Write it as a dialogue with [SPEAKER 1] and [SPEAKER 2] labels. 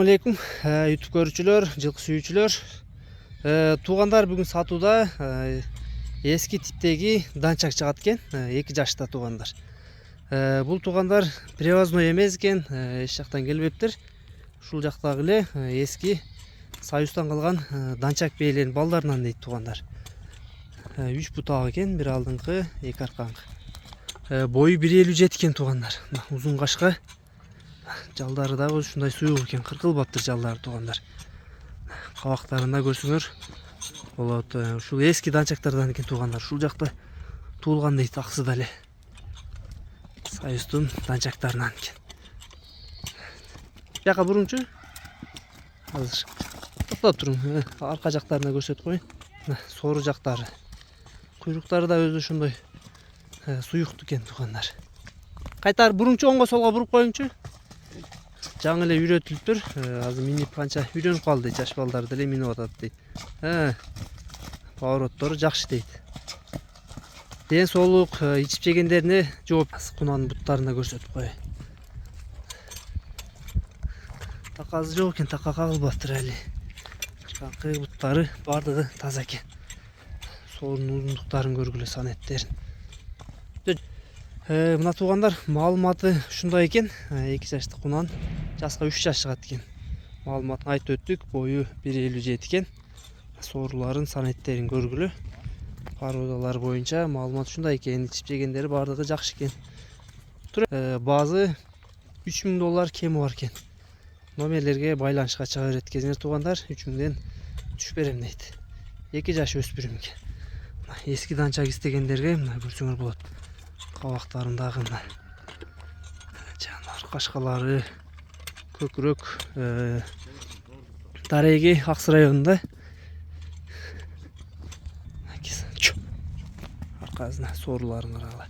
[SPEAKER 1] алейкум YouTube көрүүчүлөр, жылкы сүйүүчүлөр. Туугандар бүгүн сатууда эски типтеги данчак чыгат экен. 2 жашта туугандар. Бул туугандар привозной эмес экен, эч жактан келбептир. Ушул жактагы эле эски Союздан калган данчак бээлеринин балдарынан дейт туугандар. 3 бутак экен, бир алдыңкы, 2 аркаңкы. Бою 1,57 экен туугандар. Узун кашка. Жалдары дагы ушундай суюк экен, кыркылбаптыр жалдары туугандар. Кабактарында көрсөңөр болот. Ушул эски данчактардан экен туугандар. Ушул жакта туулган дейт аксыда эле. Союздун данчактарынан экен. Жака бурумчу. Азыр токтоп туруң. Арка жактарына көрсөтүп коеюн. Сору жактары. Куйруктары да өзү ошондой суюктуу экен туугандар. Кайтар бурумчу, оңго солго буруп коеюңчу. Жаңы эле үйрөтүлүптүр. Азыр минип канча үйрөнүп калды, жаш балдар деле минип атат дейт. Повороттору жакшы дейт. Ден соолук, ичип жегендерине жооп, кунанын буттарына көрсөтүп коеюн. Такасы жок экен, така кагылбаптыр эле. Арканкы буттары бардыгы таза экен. Соонун узундуктарын көргүлө, санеттерин. Мына туугандар маалыматы ушундай экен. 2 жаштык кунан жаска 3 жаш чыгат экен. Маалыматын айтып өттүк. Бою 1,57 экен. Сооруларын, санеттерин көргүлө. Породалар боюнча маалымат ушундай экен. Ичип жегендери бардыгы жакшы экен. Базы $3000 кеми бар экен. Номерлерге байланышка чыга берет кезиңер туугандар. 3000ден түшүп берем дейт. 2 жаш өспүрүм экен. Эски данчак истегендерге мына көрсөңөр болот. Кабактарындагы мына жанар кашкалары, көкүрөк, Дареги Аксы районунда. Аркасына сооруларын карагыла.